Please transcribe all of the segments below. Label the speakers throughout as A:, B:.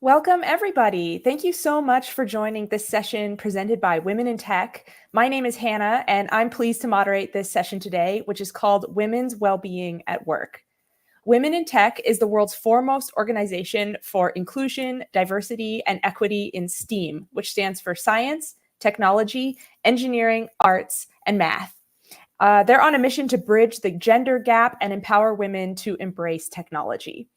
A: Welcome, everybody. Thank you so much for joining this session presented by Women in Tech. My name is Hannah, and I'm pleased to moderate this session today, which is called Women's Wellbeing at Work. Women in Tech is the world's foremost organization for inclusion, diversity, and equity in STEAM, which stands for science, technology, engineering, arts, and math. They're on a mission to bridge the gender gap and empower women to embrace technology.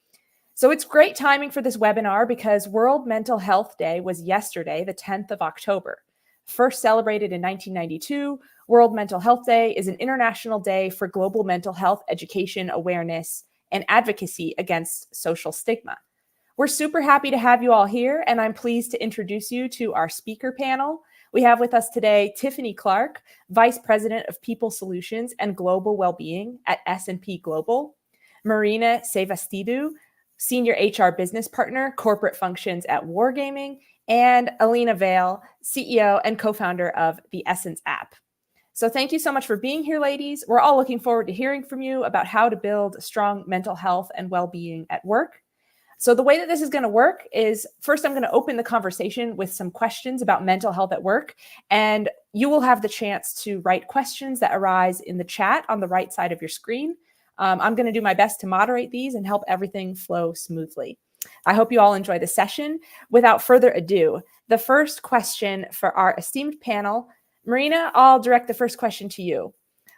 A: So it's great timing for this webinar because World Mental Health Day was yesterday, the 10th of October. First celebrated in 1992, World Mental Health Day is an international day for global mental health education, awareness, and advocacy against social stigma. We're super happy to have you all here, and I'm pleased to introduce you to our speaker panel. We have with us today Tiffany Clark, Vice President of People Solutions and Global Wellbeing at S&P Global, Marina Sevastidou, Senior HR Business Partner, Corporate Functions at Wargaming, and Elina Vale, CEO and co-founder of the Essence app. So thank you so much for being here, ladies. We're all looking forward to hearing from you about how to build strong mental health and well-being at work. So the way that this is going to work is, first, I'm going to open the conversation with some questions about mental health at work, and you will have the chance to write questions that arise in the chat on the right side of your screen. I'm going to do my best to moderate these and help everything flow smoothly. I hope you all enjoy the session. Without further ado, the first question for our esteemed panel, Marina, I'll direct the first question to you.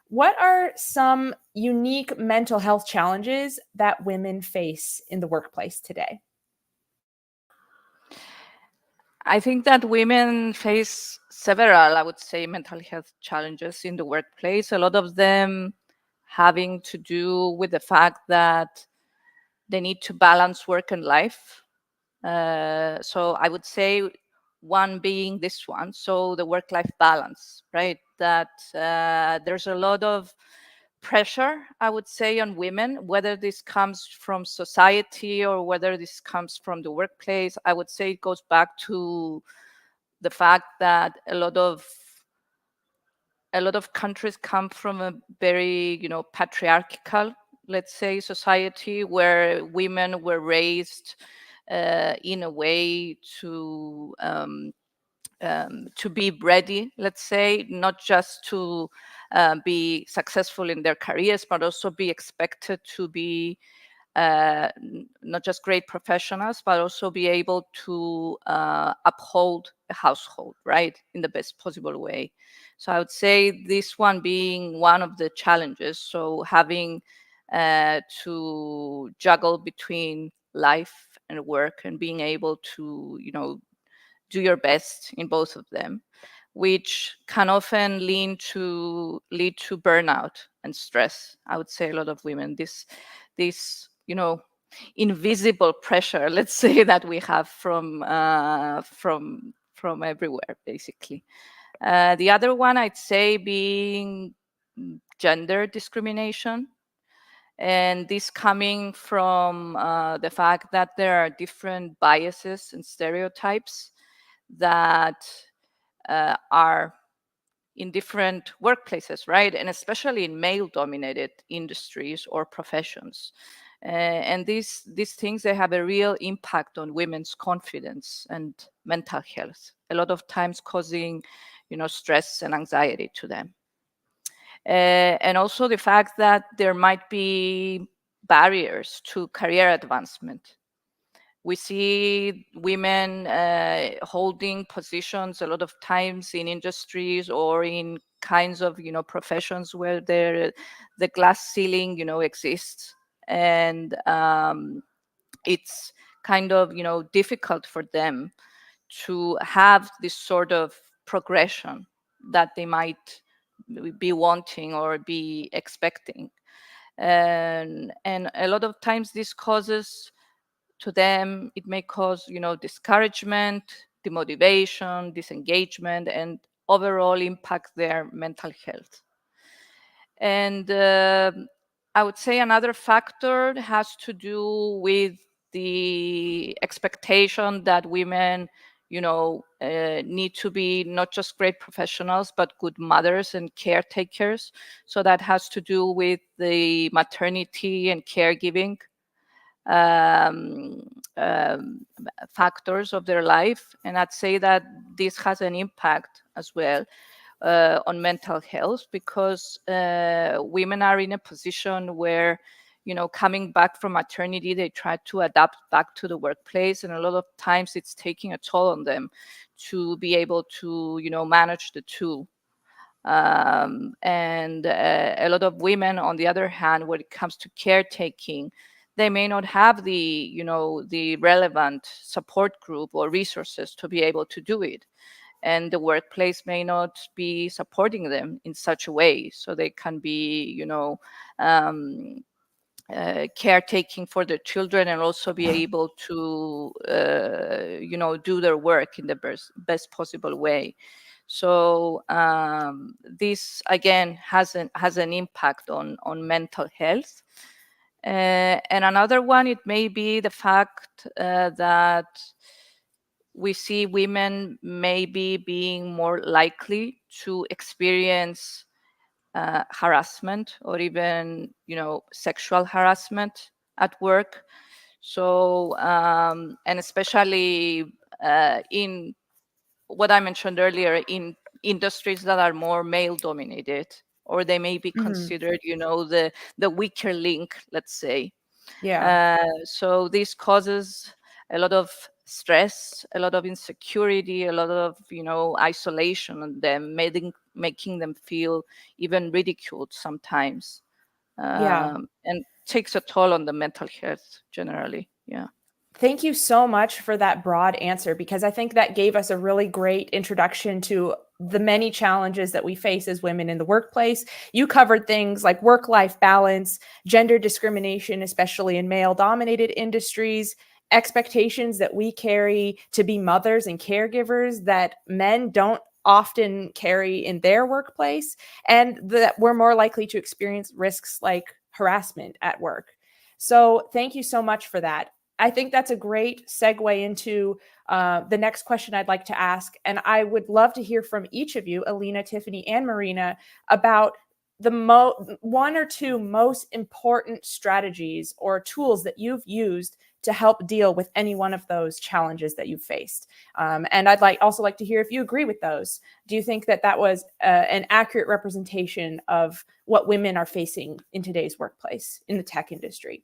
A: What are some unique mental health challenges that women face in the workplace today?
B: I think that women face several, I would say, mental health challenges in the workplace. A lot of them having to do with the fact that they need to balance work and life. So I would say one being this one, so the work-life balance, right? That there's a lot of pressure, I would say, on women, whether this comes from society or whether this comes from the workplace. I would say it goes back to the fact that a lot of countries come from a very, patriarchal, let's say, society where women were raised in a way to be ready, let's say, not just to be successful in their careers, but also be expected to be not just great professionals, but also be able to uphold a household, right, in the best possible way. So I would say this one being one of the challenges. So having to juggle between life and work and being able to, do your best in both of them, which can often lead to burnout and stress. I would say a lot of women, this invisible pressure, let's say, that we have from everywhere, basically. The other one I'd say being gender discrimination, and this coming from the fact that there are different biases and stereotypes that are in different workplaces, right? And especially in male-dominated industries or professions. And these things, they have a real impact on women's confidence and mental health, a lot of times causing, stress and anxiety to them. And also the fact that there might be barriers to career advancement. We see women holding positions a lot of times in industries or in kinds of, professions where the glass ceiling, exists. And it's kind of, difficult for them to have this sort of progression that they might be wanting or be expecting. And a lot of times this causes to them, it may cause, discouragement, demotivation, disengagement, and overall impact their mental health. And I would say another factor has to do with the expectation that women, need to be not just great professionals, but good mothers and caretakers. So that has to do with the maternity and caregiving. factors of their life. And I'd say that this has an impact as well on mental health, because women are in a position where, coming back from maternity, they try to adapt back to the workplace. And a lot of times it's taking a toll on them to be able to, manage the two. And a lot of women, on the other hand, when it comes to caretaking, they may not have the relevant support group or resources to be able to do it. And the workplace may not be supporting them in such a way, so they can be, caretaking for their children and also be able to, do their work in the best possible way. So this again has an impact on mental health. And another one, it may be the fact that we see women maybe being more likely to experience harassment or even, sexual harassment at work. So, and especially in what I mentioned earlier, in industries that are more male dominated, or they may be considered, the weaker link, let's say.
A: Yeah.
B: So this causes a lot of stress, a lot of insecurity, a lot of, isolation on them, making them feel even ridiculed sometimes.
A: Yeah.
B: And takes a toll on the mental health generally. Yeah.
A: Thank you so much for that broad answer, because I think that gave us a really great introduction to the many challenges that we face as women in the workplace. You covered things like work-life balance, gender discrimination, especially in male-dominated industries, expectations that we carry to be mothers and caregivers that men don't often carry in their workplace, and that we're more likely to experience risks like harassment at work. So thank you so much for that. I think that's a great segue into the next question I'd like to ask. And I would love to hear from each of you, Elina, Tiffany, and Marina, about the one or two most important strategies or tools that you've used to help deal with any one of those challenges that you've faced. And I'd also like to hear if you agree with those. Do you think that that was an accurate representation of what women are facing in today's workplace in the tech industry?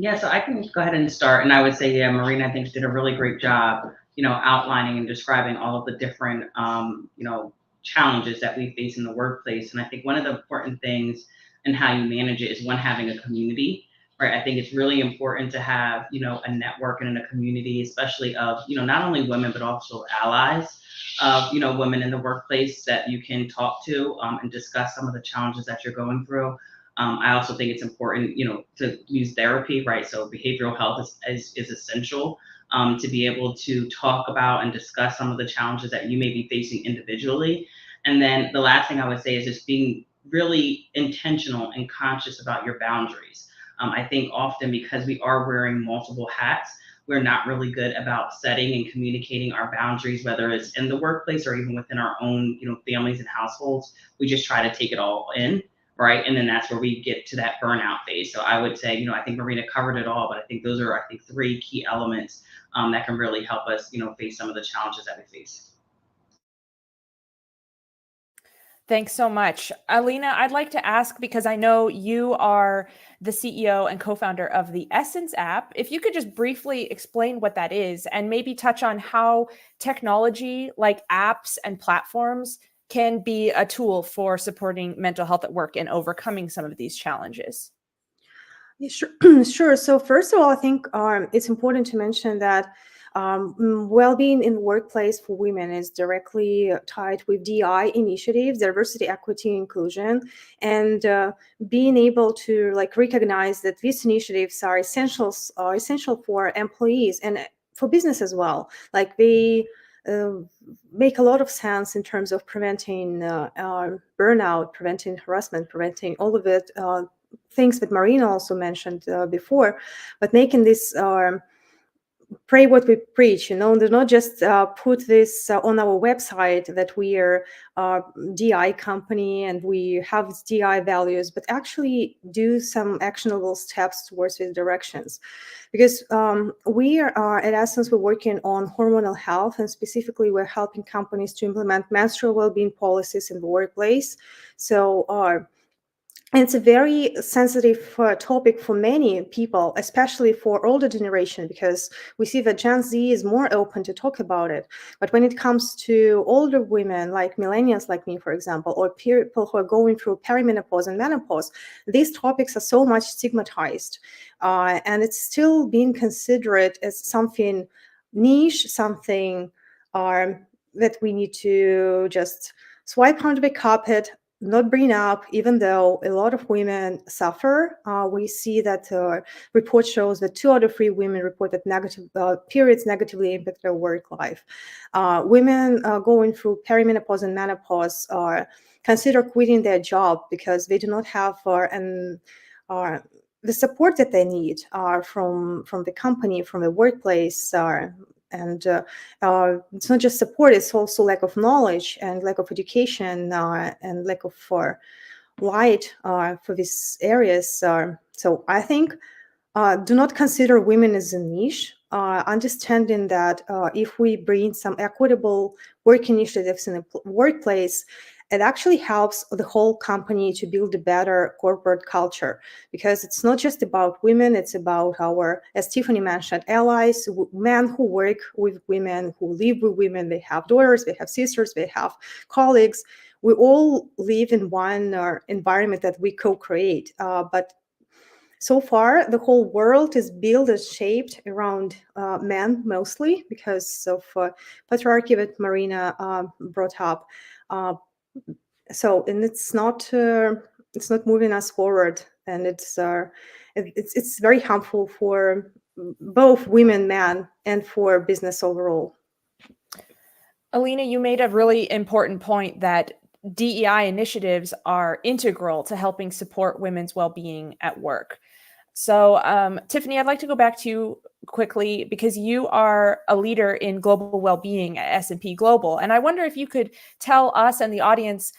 C: Yeah, so I can go ahead and start. And I would say, yeah, Marina, I think, did a really great job, outlining and describing all of the different, challenges that we face in the workplace. And I think one of the important things and how you manage it is one, having a community, right? I think it's really important to have, a network and a community, especially of, not only women, but also allies of, women in the workplace that you can talk to and discuss some of the challenges that you're going through. I also think it's important, to use therapy, right? So behavioral health is essential to be able to talk about and discuss some of the challenges that you may be facing individually. And then the last thing I would say is just being really intentional and conscious about your boundaries. I think often, because we are wearing multiple hats, we're not really good about setting and communicating our boundaries, whether it's in the workplace or even within our own, families and households. We just try to take it all in. Right. And then that's where we get to that burnout phase. So I would say, I think Marina covered it all, but I think those are, three key elements that can really help us, face some of the challenges that we face.
A: Thanks so much. Elina, I'd like to ask, because I know you are the CEO and co-founder of the Essence app, if you could just briefly explain what that is and maybe touch on how technology like apps and platforms can be a tool for supporting mental health at work and overcoming some of these challenges.
D: Yeah, sure. Sure. So first of all, I think it's important to mention that well-being in the workplace for women is directly tied with DI initiatives, diversity, equity, inclusion, and being able to recognize that these initiatives are essential for employees and for business as well. They make a lot of sense in terms of preventing burnout, preventing harassment, preventing all of it. Things that Marina also mentioned before, but making this pray what we preach, do not just put this on our website that we are a DI company and we have DI values, but actually do some actionable steps towards these directions. Because we are, at Essence, we're working on hormonal health, and specifically we're helping companies to implement menstrual well-being policies in the workplace. So and it's a very sensitive topic for many people, especially for older generation, because we see that Gen Z is more open to talk about it. But when it comes to older women, like millennials like me, for example, or people who are going through perimenopause and menopause, these topics are so much stigmatized. And it's still being considered as something niche, something that we need to just swipe under the carpet, not bring up, even though a lot of women suffer. We see that report shows that 2 out of 3 women report that negative periods negatively impact their work life. Women going through perimenopause and menopause consider quitting their job because they do not have the support that they need from the company, from the workplace. And it's not just support, it's also lack of knowledge and lack of education and lack of light for these areas. So I think do not consider women as a niche, understanding that if we bring some equitable work initiatives in the workplace, it actually helps the whole company to build a better corporate culture, because it's not just about women, it's about our, as Tiffany mentioned, allies, men who work with women, who live with women. They have daughters, they have sisters, they have colleagues. We all live in one environment that we co-create, but so far, the whole world is built and shaped around men mostly because of patriarchy that Marina brought up. And it's not moving us forward, and it's very harmful for both women, men, and for business overall.
A: Elina, you made a really important point that DEI initiatives are integral to helping support women's well-being at work. So, Tiffany, I'd like to go back to you quickly because you are a leader in global well-being at S&P Global. And I wonder if you could tell us and the audience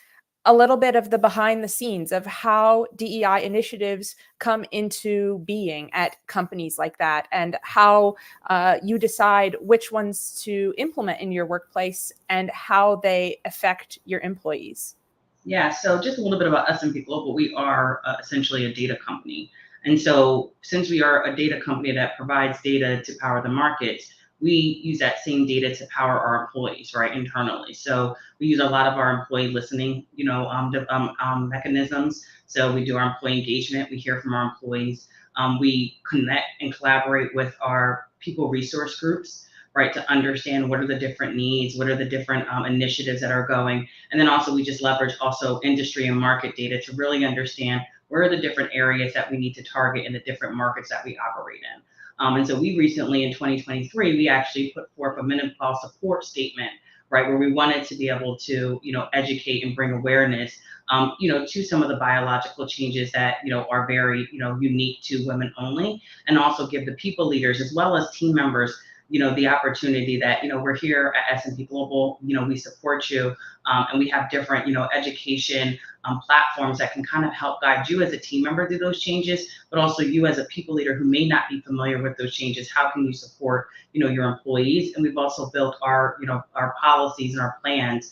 A: a little bit of the behind the scenes of how DEI initiatives come into being at companies like that, and how you decide which ones to implement in your workplace and how they affect your employees.
C: Yeah, so just a little bit about S&P Global. We are essentially a data company. And so since we are a data company that provides data to power the markets, we use that same data to power our employees, right, internally. So we use a lot of our employee listening, mechanisms. So we do our employee engagement. We hear from our employees. We connect and collaborate with our people resource groups, right, to understand what are the different needs, what are the different initiatives that are going. And then also we just leverage also industry and market data to really understand where are the different areas that we need to target in the different markets that we operate in. And so we recently, in 2023, we actually put forth a menopause support statement, right, where we wanted to be able to, educate and bring awareness, to some of the biological changes that, are very, unique to women only, and also give the people leaders as well as team members, the opportunity that, we're here at S&P Global, we support you, and we have different, education platforms that can kind of help guide you as a team member through those changes, but also you as a people leader who may not be familiar with those changes. How can you support, your employees? And we've also built our, our policies and our plans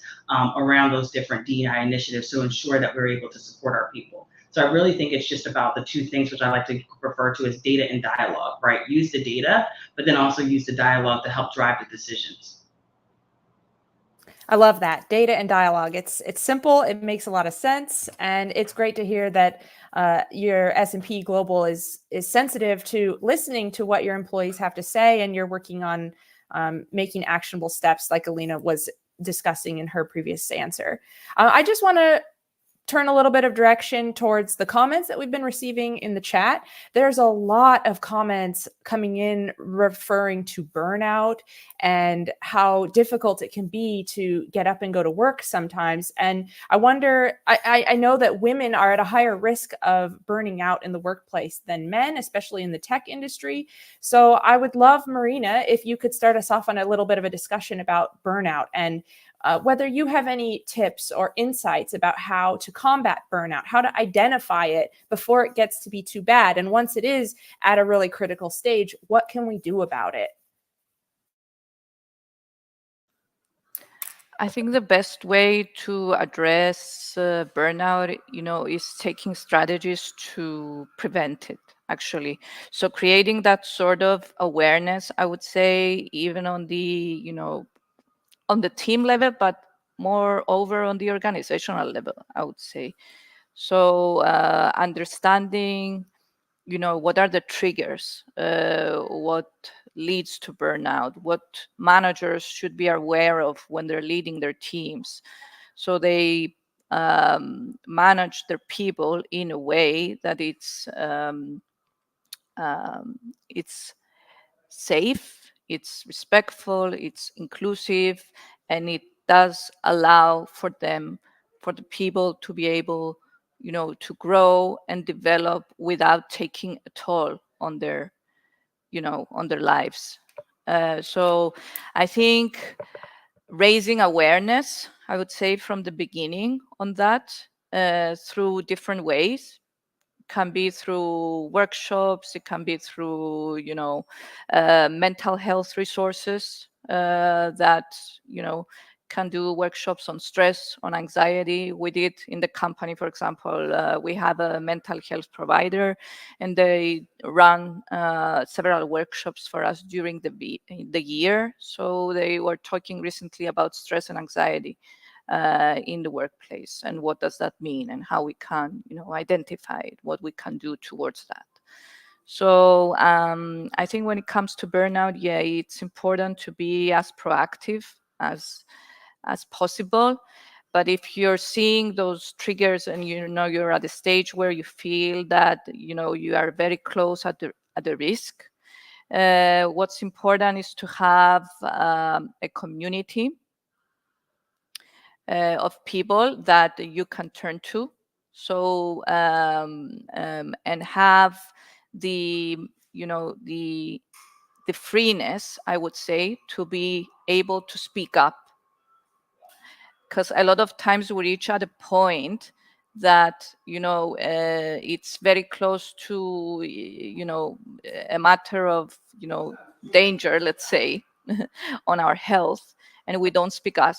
C: around those different DEI initiatives to ensure that we're able to support our people. So I really think it's just about the two things, which I like to refer to as data and dialogue, right? Use the data, but then also use the dialogue to help drive the decisions.
A: I love that, data and dialogue. It's simple, it makes a lot of sense, and it's great to hear that your S&P Global is sensitive to listening to what your employees have to say, and you're working on making actionable steps, like Elina was discussing in her previous answer. I just want to turn a little bit of direction towards the comments that we've been receiving in the chat. There's a lot of comments coming in referring to burnout and how difficult it can be to get up and go to work sometimes. And I wonder, I know that women are at a higher risk of burning out in the workplace than men, especially in the tech industry. So I would love, Marina, if you could start us off on a little bit of a discussion about burnout and whether you have any tips or insights about how to combat burnout, how to identify it before it gets to be too bad. And once it is at a really critical stage, what can we do about it?
B: I think the best way to address burnout, is taking strategies to prevent it, actually. So creating that sort of awareness, I would say, even on the, on the team level, but more over on the organizational level, I would say. So understanding, what are the triggers, what leads to burnout, what managers should be aware of when they're leading their teams, so they manage their people in a way that it's safe, it's respectful, it's inclusive, and it does allow for the people to be able, to grow and develop without taking a toll on their, on their lives. So I think raising awareness, I would say, from the beginning on that, through different ways. Can be through workshops, it can be through, mental health resources that, can do workshops on stress, on anxiety. We did in the company, for example, we have a mental health provider, and they run several workshops for us during the year. So they were talking recently about stress and anxiety in the workplace, and what does that mean, and how we can, identify it, what we can do towards that. So I think when it comes to burnout, it's important to be as proactive as possible. But if you're seeing those triggers and you're at a stage where you feel that you are very close at the risk, what's important is to have a community of people that you can turn to. So and have the the freeness, I would say, to be able to speak up, because a lot of times we reach at a point that it's very close to a matter of danger, let's say, on our health, and we don't speak up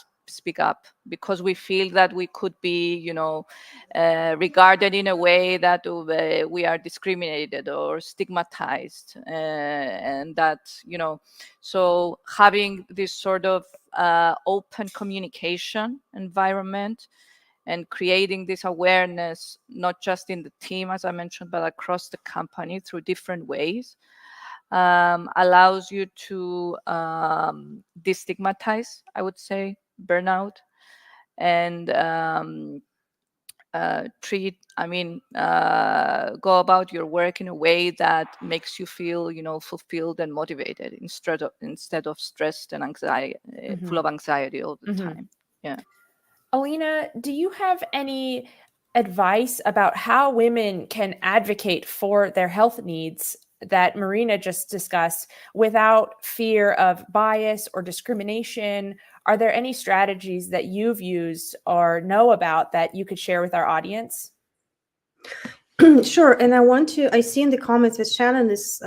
B: because we feel that we could be regarded in a way that we are discriminated or stigmatized, and that so having this sort of open communication environment and creating this awareness, not just in the team, as I mentioned, but across the company through different ways, allows you to destigmatize, I would say, burnout, and go about your work in a way that makes you feel, fulfilled and motivated instead of stressed and anxiety, full of anxiety all the time. Yeah.
A: Elina, do you have any advice about how women can advocate for their health needs that Marina just discussed without fear of bias or discrimination? Are there any strategies that you've used or know about that you could share with our audience?
D: Sure. And I see in the comments that Shannon is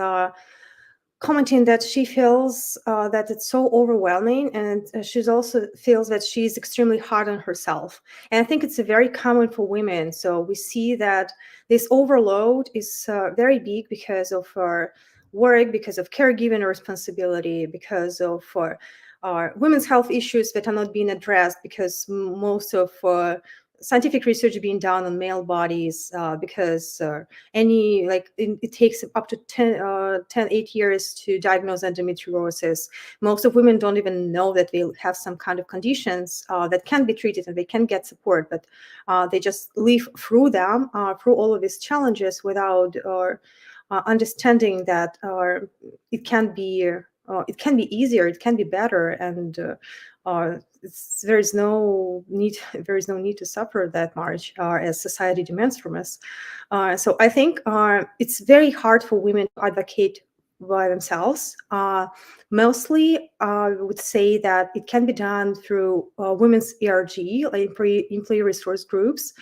D: commenting that she feels that it's so overwhelming, and she also feels that she's extremely hard on herself. And I think it's very common for women. So we see that this overload is very big because of our work, because of caregiving responsibility, because of women's health issues that are not being addressed, because most of scientific research being done on male bodies because it takes up to 8 years to diagnose endometriosis. Most of women don't even know that they have some kind of conditions that can be treated and they can get support, but they just live through them, through all of these challenges without understanding that it can be easier, it can be better, and there is no need to suffer that much as society demands from us. So I think it's very hard for women to advocate by themselves. Mostly, I would say that it can be done through women's ERG, like employee resource groups,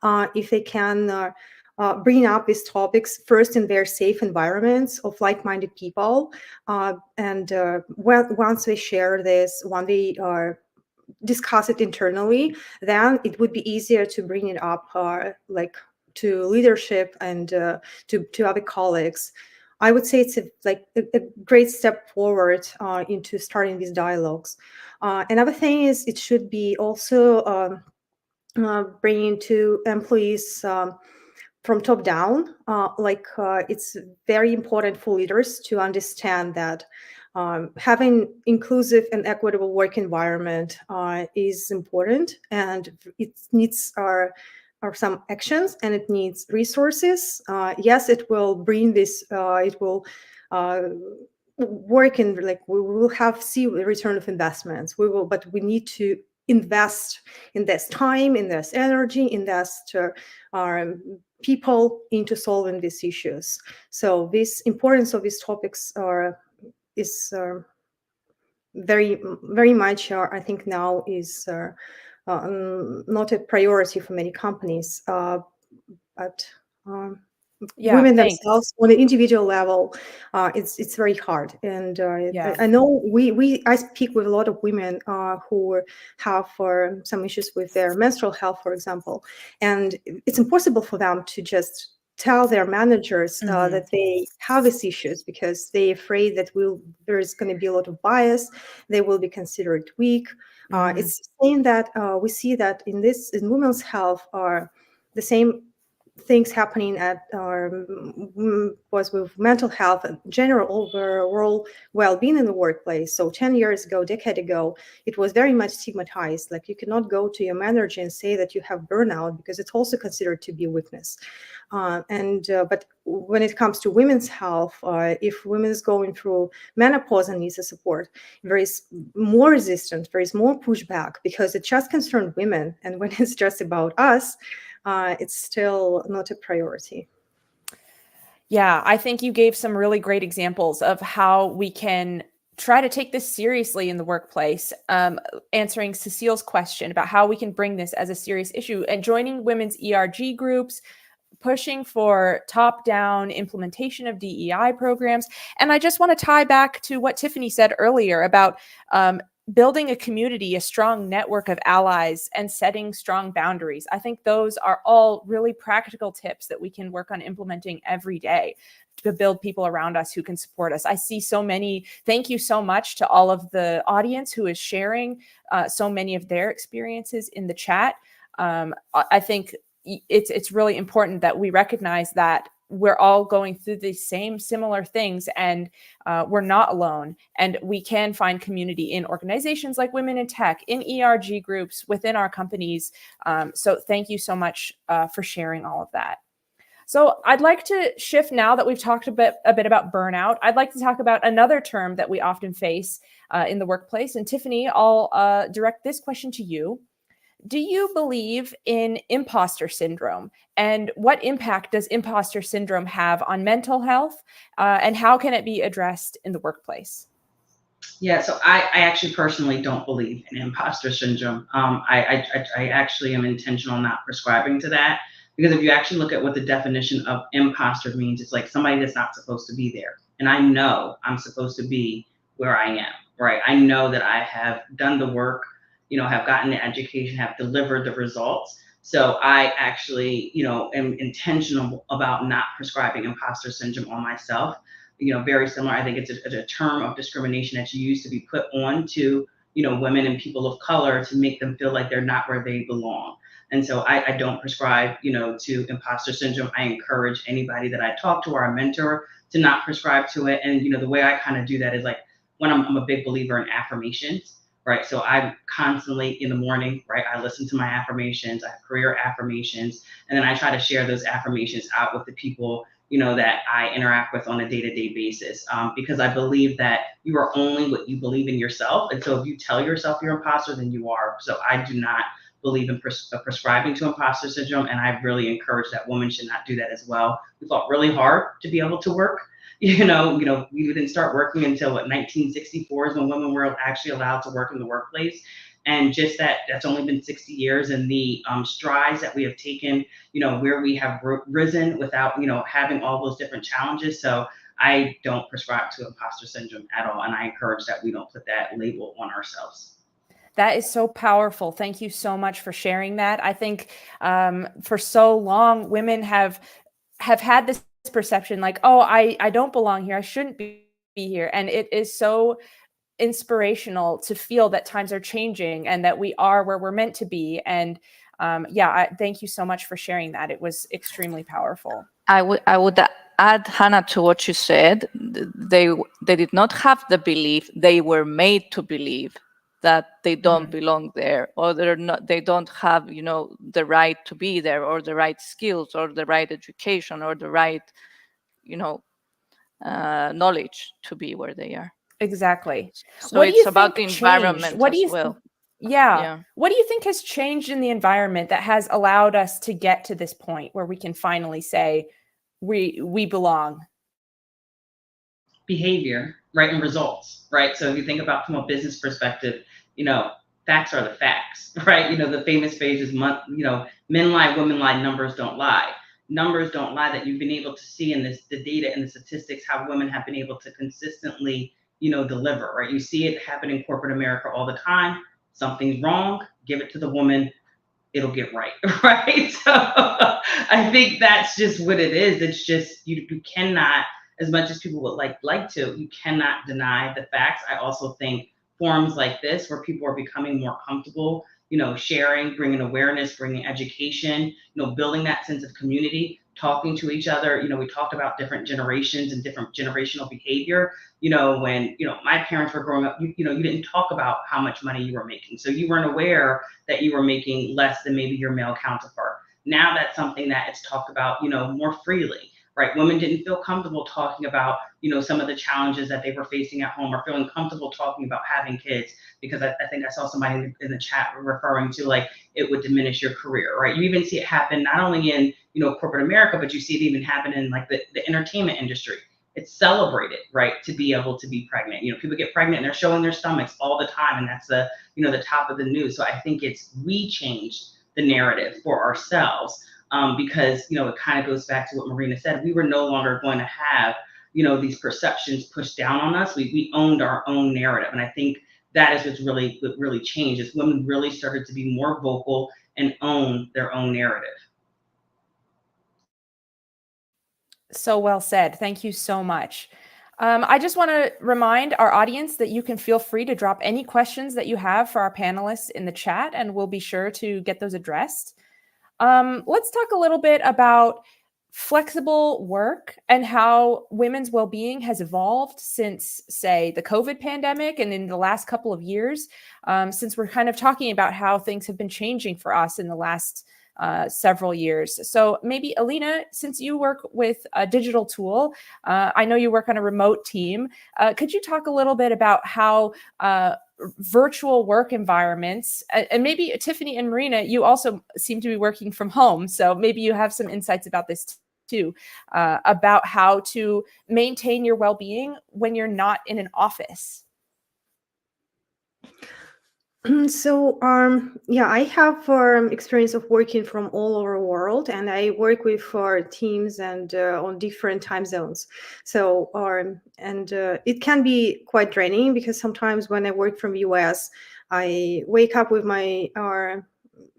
D: if they can bring up these topics first in their safe environments of like-minded people, and once they share this, when they discuss it internally, then it would be easier to bring it up to leadership and to other colleagues. I would say it's a great step forward into starting these dialogues. Another thing is it should be also bringing to employees from top down. It's very important for leaders to understand that having inclusive and equitable work environment is important, and it needs are some actions, and it needs resources. Yes, it will bring this. It will work in we will see the return of investments. But we need to invest in this time, in this energy, invest people into solving these issues. So this importance of these topics is very, very much, I think now is not a priority for many companies, but women themselves on an individual level, it's very hard. And I know I speak with a lot of women who have some issues with their menstrual health, for example, and it's impossible for them to just tell their managers that they have these issues because they're afraid that there's going to be a lot of bias, they will be considered weak. It's saying that we see that in women's health are the same things happening was with mental health and general overall well-being in the workplace. So 10 years ago, decade ago, it was very much stigmatized. Like you cannot go to your manager and say that you have burnout because it's also considered to be a weakness. But when it comes to women's health, if women is going through menopause and needs a support, there is more resistance, there is more pushback because it just concerns women. And when it's just about us, it's still not a priority.
A: Yeah, I think you gave some really great examples of how we can try to take this seriously in the workplace, answering Cecile's question about how we can bring this as a serious issue and joining women's ERG groups, pushing for top-down implementation of DEI programs. And I just want to tie back to what Tiffany said earlier about building a community, a strong network of allies, and setting strong boundaries. I think those are all really practical tips that we can work on implementing every day to build people around us who can support us. I see so many. Thank you so much to all of the audience who is sharing so many of their experiences in the chat. I think it's really important that we recognize that we're all going through the same similar things, and we're not alone. And we can find community in organizations like Women in Tech, in ERG groups, within our companies. So thank you so much for sharing all of that. So I'd like to shift now that we've talked a bit about burnout. I'd like to talk about another term that we often face in the workplace. And Tiffany, I'll direct this question to you. Do you believe in imposter syndrome? And what impact does imposter syndrome have on mental health? And how can it be addressed in the workplace?
C: Yeah, so I actually personally don't believe in imposter syndrome. I actually am intentional not prescribing to that, because if you actually look at what the definition of imposter means, it's like somebody that's not supposed to be there. And I know I'm supposed to be where I am, right? I know that I have done the work, have gotten the education, have delivered the results. So I actually, am intentional about not prescribing imposter syndrome on myself. Very similar. I think it's a term of discrimination that's used to be put on to, women and people of color to make them feel like they're not where they belong. And so I don't prescribe, to imposter syndrome. I encourage anybody that I talk to or I mentor to not prescribe to it. And, the way I kind of do that is like, when I'm a big believer in affirmations, right? So I constantly in the morning, right, I listen to my affirmations, I have career affirmations, and then I try to share those affirmations out with the people, that I interact with on a day-to-day basis, because I believe that you are only what you believe in yourself. And so if you tell yourself you're an imposter, then you are. So I do not believe in prescribing to imposter syndrome, and I really encourage that women should not do that as well. We fought really hard to be able to work. We didn't start working until 1964 is when women were actually allowed to work in the workplace. And just that's only been 60 years, and the strides that we have taken, where we have risen without, having all those different challenges. So I don't prescribe to imposter syndrome at all. And I encourage that we don't put that label on ourselves.
A: That is so powerful. Thank you so much for sharing that. I think for so long, women have had this perception like, oh, I don't belong here. I shouldn't be here. And it is so inspirational to feel that times are changing and that we are where we're meant to be. And thank you so much for sharing that. It was extremely powerful.
B: I would add, Hannah, to what you said. They did not have the belief. They were made to believe that they don't belong there, or they don't have, the right to be there, or the right skills, or the right education, or the right, knowledge to be where they are.
A: Exactly.
B: So what it's about the environment as well.
A: Yeah. What do you think has changed in the environment that has allowed us to get to this point where we can finally say we belong?
C: Behavior, right, and results, right? So if you think about from a business perspective, facts are the facts, right? The famous phrase is, men lie, women lie, numbers don't lie. Numbers don't lie. That you've been able to see in the data and the statistics how women have been able to consistently, deliver, right? You see it happen in corporate America all the time. Something's wrong, give it to the woman, it'll get right, right? So I think that's just what it is. It's just you cannot, as much as people would like to, you cannot deny the facts. I also think forums like this, where people are becoming more comfortable, sharing, bringing awareness, bringing education, building that sense of community, talking to each other. We talked about different generations and different generational behavior. When, my parents were growing up, you didn't talk about how much money you were making. So you weren't aware that you were making less than maybe your male counterpart. Now that's something that it's talked about, more freely. Right, women didn't feel comfortable talking about, some of the challenges that they were facing at home, or feeling comfortable talking about having kids, because I think I saw somebody in the chat referring to like it would diminish your career. Right, you even see it happen not only in corporate America, but you see it even happen in like the entertainment industry. It's celebrated, right, to be able to be pregnant. People get pregnant and they're showing their stomachs all the time, and that's the the top of the news. So I think we changed the narrative for ourselves. Because it kind of goes back to what Marina said. We were no longer going to have these perceptions pushed down on us. We owned our own narrative, and I think that is what really changed. Is women really started to be more vocal and own their own narrative.
A: So well said. Thank you so much. I just want to remind our audience that you can feel free to drop any questions that you have for our panelists in the chat, and we'll be sure to get those addressed. Let's talk a little bit about flexible work and how women's well-being has evolved since, say, the COVID pandemic and in the last couple of years, since we're kind of talking about how things have been changing for us in the last several years. So maybe, Elina, since you work with a digital tool, I know you work on a remote team. Could you talk a little bit about how virtual work environments, and maybe Tiffany and Marina, you also seem to be working from home, so maybe you have some insights about this too, about how to maintain your well-being when you're not in an office.
D: So, I have experience of working from all over the world, and I work with teams and on different time zones. So, it can be quite draining, because sometimes when I work from US, I wake up with my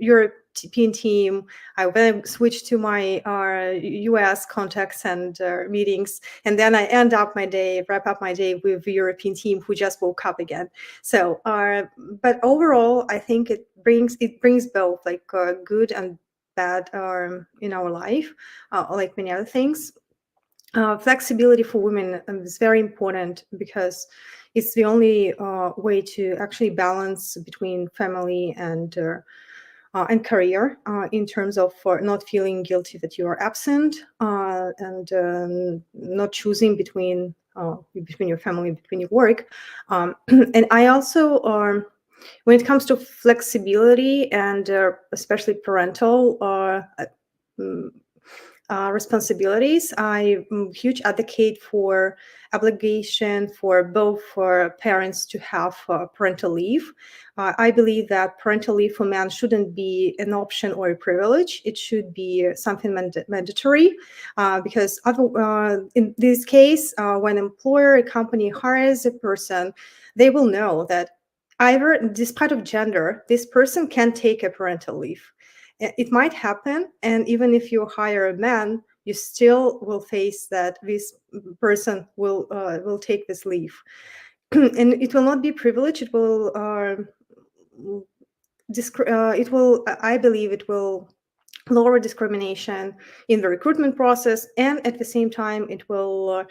D: European team. When I switch to my US contacts and meetings, and then I wrap up my day with the European team who just woke up again. So, but overall, I think it brings both like good and bad in our life, like many other things. Flexibility for women is very important because it's the only way to actually balance between family and career in terms of not feeling guilty that you are absent and not choosing between your family, between your work. And I also, when it comes to flexibility and especially parental responsibilities, I'm a huge advocate for obligation for both parents to have parental leave. I believe that parental leave for men shouldn't be an option or a privilege. It should be something mandatory because in this case, when employer, a company hires a person, they will know that either, despite of gender, this person can take a parental leave. It might happen, and even if you hire a man, you still will face that this person will take this leave, and it will not be privilege. It will I believe it will lower discrimination in the recruitment process, and at the same time, it will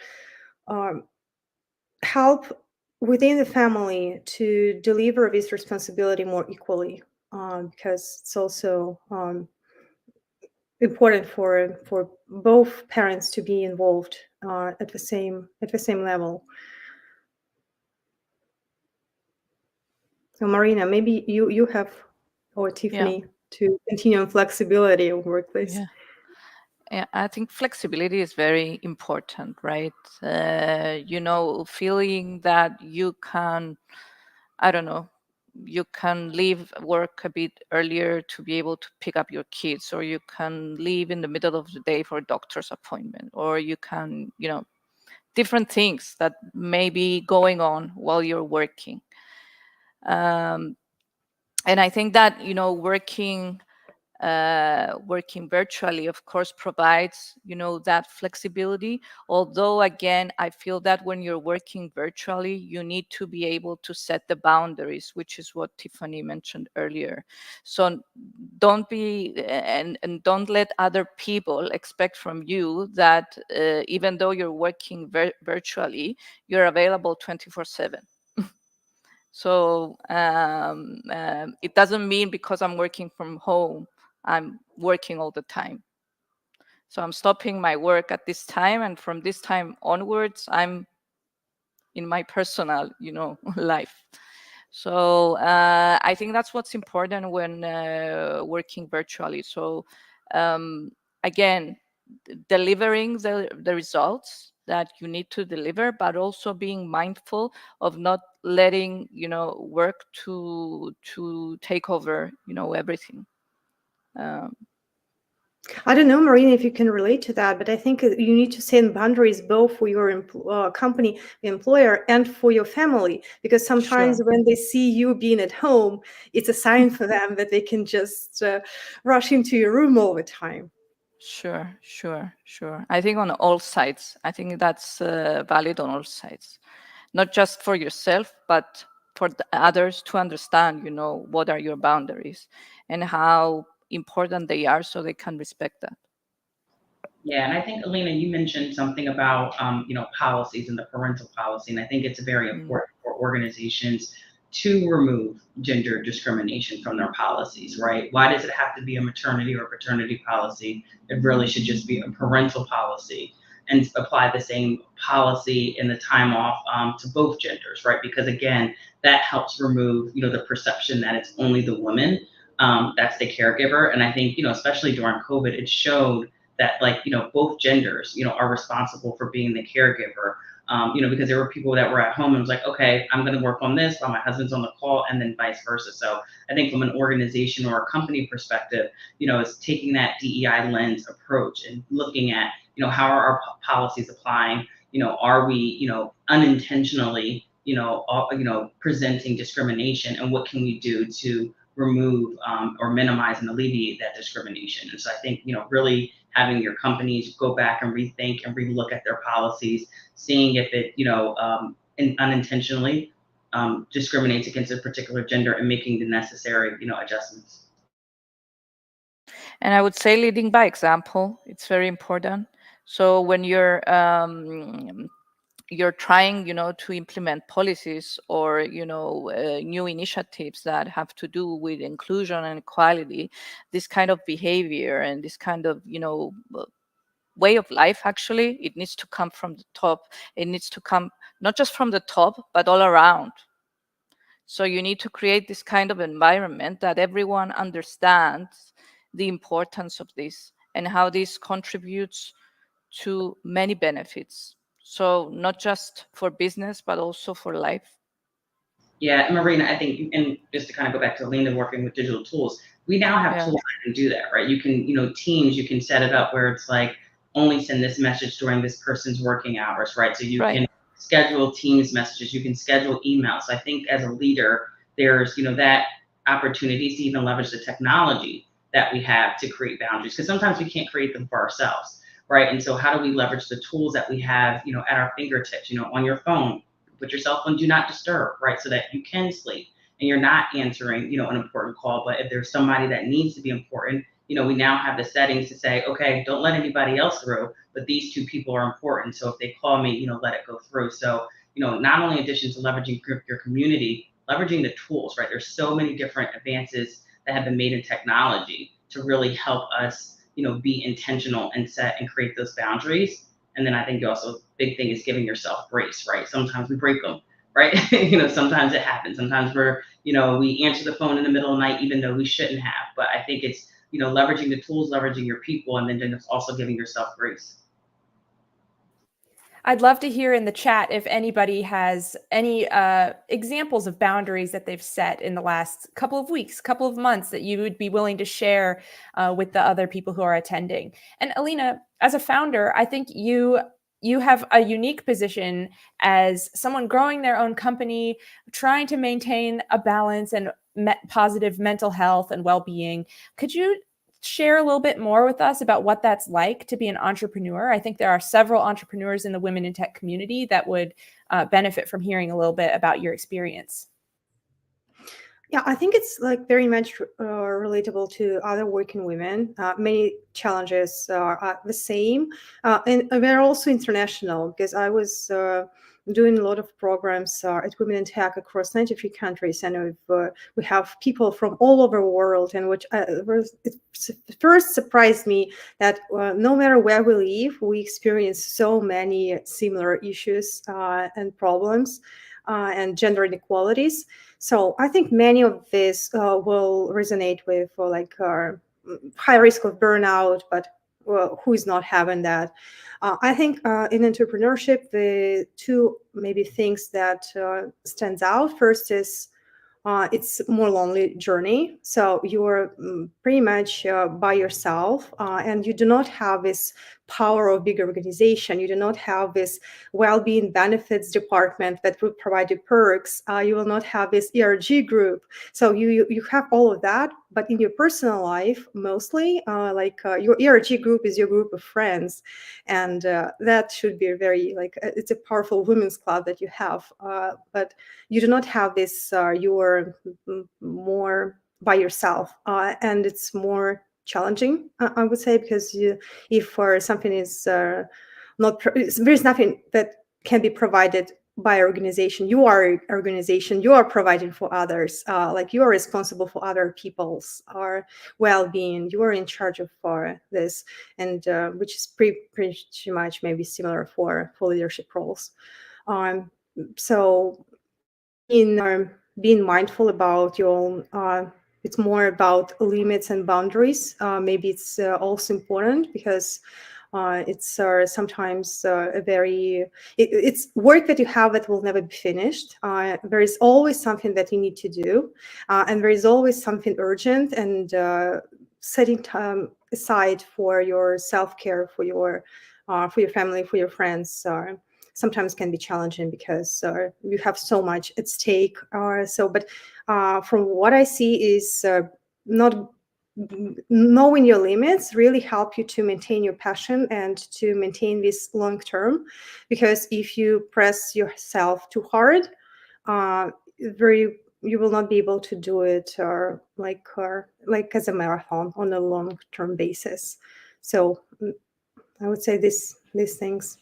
D: help within the family to deliver this responsibility more equally, because it's also important for both parents to be involved at the same level. So Marina, maybe you have, or Tiffany, to continue on flexibility of workplace.
B: Yeah, I think flexibility is very important, right? Feeling that you can, I don't know, you can leave work a bit earlier to be able to pick up your kids, or you can leave in the middle of the day for a doctor's appointment, or you can, different things that may be going on while you're working. And I think that, working virtually, of course, provides, that flexibility. Although, again, I feel that when you're working virtually, you need to be able to set the boundaries, which is what Tiffany mentioned earlier. So don't don't let other people expect from you that even though you're working virtually, you're available 24/7. So it doesn't mean because I'm working from home, I'm working all the time. So I'm stopping my work at this time, and from this time onwards, I'm in my personal, life. So I think that's what's important when working virtually. So again, delivering the results that you need to deliver, but also being mindful of not letting work to take over everything.
D: I don't know, Marina, if you can relate to that, but I think you need to set boundaries both for your company, the employer, and for your family, because sometimes when they see you being at home, it's a sign for them that they can just rush into your room all the time.
B: Sure. I think on all sides. I think that's valid on all sides, not just for yourself, but for the others to understand, what are your boundaries and how important they are, so they can respect that.
C: Yeah, and I think, Elina, you mentioned something about, policies and the parental policy, and I think it's very important for organizations to remove gender discrimination from their policies, right? Why does it have to be a maternity or paternity policy? It really should just be a parental policy and apply the same policy in the time off to both genders, right? Because again, that helps remove, the perception that it's only the woman that's the caregiver. And I think, especially during COVID, it showed that both genders, are responsible for being the caregiver, because there were people that were at home and was like, okay, I'm going to work on this while my husband's on the call, and then vice versa. So I think from an organization or a company perspective, is taking that DEI lens approach and looking at, how are our policies applying? Are we, unintentionally, presenting discrimination, and what can we do to remove or minimize and alleviate that discrimination. And so I think, really having your companies go back and rethink and relook at their policies, seeing if it, unintentionally discriminates against a particular gender, and making the necessary, adjustments.
B: And I would say leading by example, it's very important. So when you're trying, to implement policies or, new initiatives that have to do with inclusion and equality, this kind of behavior and this kind of, way of life, actually, it needs to come from the top. It needs to come not just from the top, but all around. So you need to create this kind of environment that everyone understands the importance of this and how this contributes to many benefits. So not just for business, but also for life.
C: Yeah, and Marina, I think, and just to kind of go back to Elina working with digital tools, we now have tools that can do that, right? You can, Teams, you can set it up where it's like only send this message during this person's working hours, right? So you can schedule Teams messages, you can schedule emails. So I think as a leader, there's, that opportunity to even leverage the technology that we have to create boundaries, because sometimes we can't create them for ourselves, right? And so how do we leverage the tools that we have, at our fingertips, on your phone? Put yourself on do not disturb, right? So that you can sleep and you're not answering, an important call. But if there's somebody that needs to be important, we now have the settings to say, okay, don't let anybody else through, but these two people are important. So if they call me, let it go through. So, not only in addition to leveraging your community, leveraging the tools, right? There's so many different advances that have been made in technology to really help us, be intentional and set and create those boundaries. And then I think also big thing is giving yourself grace, right? Sometimes we break them, right? Sometimes it happens. Sometimes we answer the phone in the middle of the night, even though we shouldn't have. But I think it's, leveraging the tools, leveraging your people, and then also giving yourself grace.
A: I'd love to hear in the chat if anybody has any examples of boundaries that they've set in the last couple of weeks, couple of months that you would be willing to share with the other people who are attending. And Elina, as a founder, I think you have a unique position as someone growing their own company, trying to maintain a balance and positive mental health and well-being. Could you share a little bit more with us about what that's like to be an entrepreneur? I think there are several entrepreneurs in the women in tech community that would benefit from hearing a little bit about your experience.
D: Yeah, I think it's like very much relatable to other working women. Many challenges are the same, and we're also international because I was doing a lot of programs at Women in Tech across 93 countries, and we have people from all over the world. And which it first surprised me that no matter where we live, we experience so many similar issues and problems and gender inequalities. So I think many of this will resonate with high risk of burnout, but who is not having that? I think in entrepreneurship, the two maybe things that stands out first is it's more lonely journey. So you're pretty much by yourself, and you do not have this power of big organization. You do not have this well-being benefits department that will provide you perks. You will not have this ERG group. So you have all of that, but in your personal life, mostly your ERG group is your group of friends, and that should be it's a powerful women's club that you have. But you do not have this. You're more by yourself, and it's more challenging, I would say, because if something is there's nothing that can be provided by organization. You are organization. You are providing for others. You are responsible for other people's well-being. You are in charge of this, and which is pretty much maybe similar for leadership roles. So in being mindful about your own, it's more about limits and boundaries. Maybe it's also important because it's sometimes it's work that you have that will never be finished. There is always something that you need to do, and there is always something urgent, and setting time aside for your self-care, for your family, for your friends. sometimes can be challenging because you have so much at stake. But from what I see is not knowing your limits really help you to maintain your passion and to maintain this long term, because if you press yourself too hard, you will not be able to do it like as a marathon on a long term basis. So I would say these things.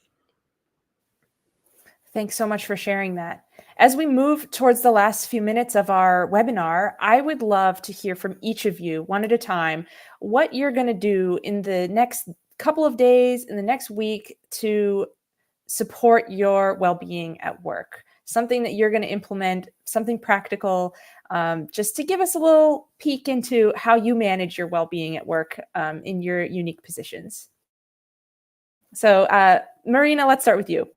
A: Thanks so much for sharing that. As we move towards the last few minutes of our webinar, I would love to hear from each of you one at a time what you're going to do in the next couple of days, in the next week, to support your well-being at work. Something that you're going to implement, something practical, just to give us a little peek into how you manage your well-being at work in your unique positions. So Marina, let's start with you.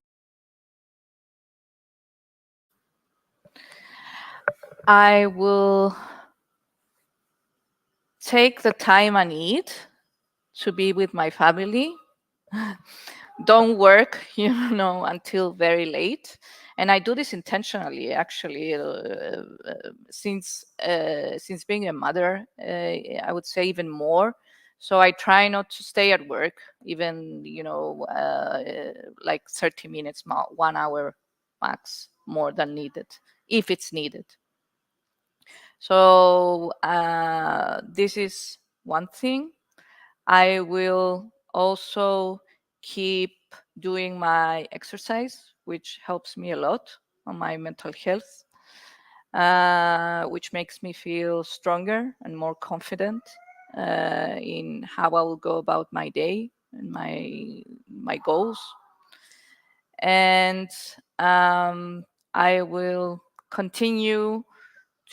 B: I will take the time I need to be with my family. Don't work, until very late. And I do this intentionally, actually, since being a mother, I would say even more. So I try not to stay at work, even, like 30 minutes, 1 hour max, more than needed, if it's needed. So this is one thing. I will also keep doing my exercise, which helps me a lot on my mental health, which makes me feel stronger and more confident in how I will go about my day and my goals. And I will continue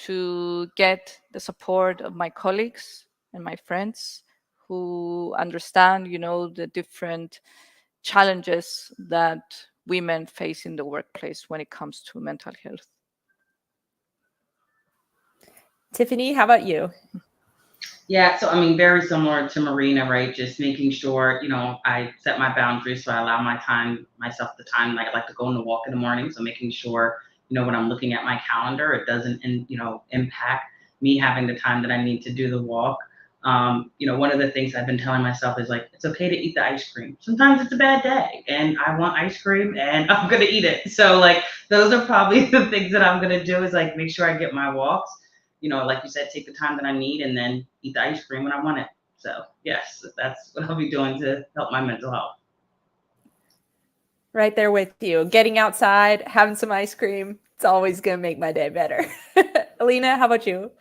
B: to get the support of my colleagues and my friends who understand, the different challenges that women face in the workplace when it comes to mental health.
A: Tiffany, how about you?
C: Yeah, so I mean, very similar to Marina, right? Just making sure, I set my boundaries, so I allow myself the time. Like I like to go on a walk in the morning, so making sure, when I'm looking at my calendar, it doesn't, impact me having the time that I need to do the walk. One of the things I've been telling myself is like, it's okay to eat the ice cream. Sometimes it's a bad day, and I want ice cream, and I'm gonna eat it. So like, those are probably the things that I'm gonna do is like make sure I get my walks. Like you said, take the time that I need and then eat the ice cream when I want it. So yes, that's what I'll be doing to help my mental health.
A: Right there with you. Getting outside, having some ice cream, it's always going to make my day better. Elina, how about you?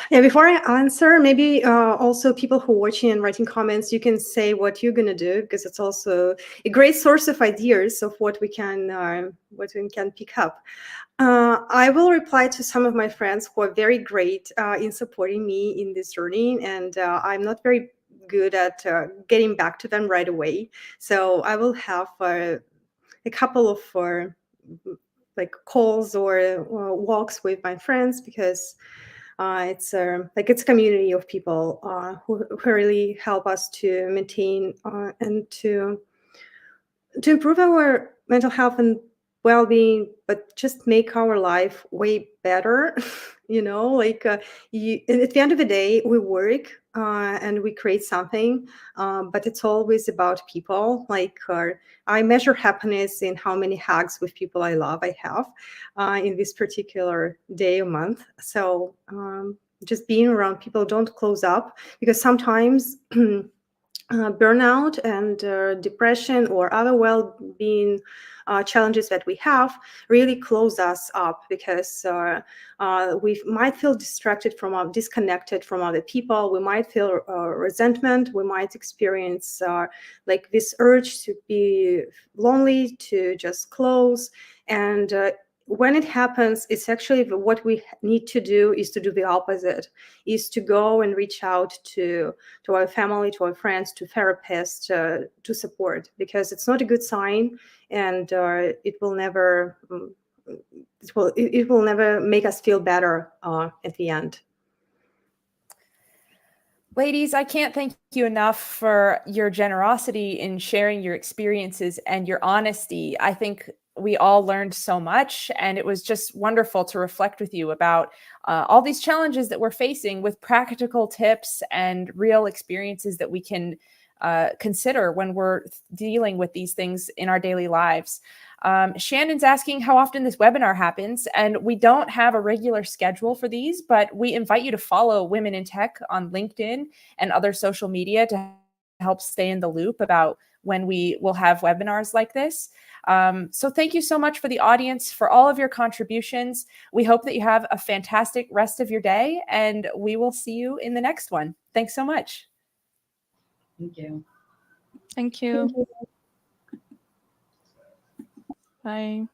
D: Yeah, before I answer, maybe also people who are watching and writing comments, you can say what you're going to do, because it's also a great source of ideas of what we can pick up. I will reply to some of my friends who are very great in supporting me in this journey, and I'm not very good at getting back to them right away. So I will have a couple of like calls or walks with my friends, because it's a community of people who really help us to maintain and to improve our mental health and well-being, but just make our life way better. And at the end of the day, we work and we create something, but it's always about people. Like I measure happiness in how many hugs with people I love I have in this particular day or month. So just being around people, don't close up, because sometimes burnout and depression or other well-being challenges that we have really close us up, because we might feel disconnected from other people. We might feel resentment. We might experience like this urge to be lonely, to just close. And when it happens, it's actually what we need to do is to do the opposite, is to go and reach out to our family, to our friends, to therapists, to support, because it's not a good sign, and it will never make us feel better at the end.
A: Ladies, I can't thank you enough for your generosity in sharing your experiences and your honesty. I think we all learned so much, and it was just wonderful to reflect with you about all these challenges that we're facing with practical tips and real experiences that we can consider when we're dealing with these things in our daily lives. Shannon's asking how often this webinar happens, and we don't have a regular schedule for these, but we invite you to follow Women in Tech on LinkedIn and other social media to help stay in the loop about when we will have webinars like this. So thank you so much for the audience, for all of your contributions. We hope that you have a fantastic rest of your day, and we will see you in the next one. Thanks so much.
C: Thank you.
B: Thank you.
D: Thank you.
B: Bye.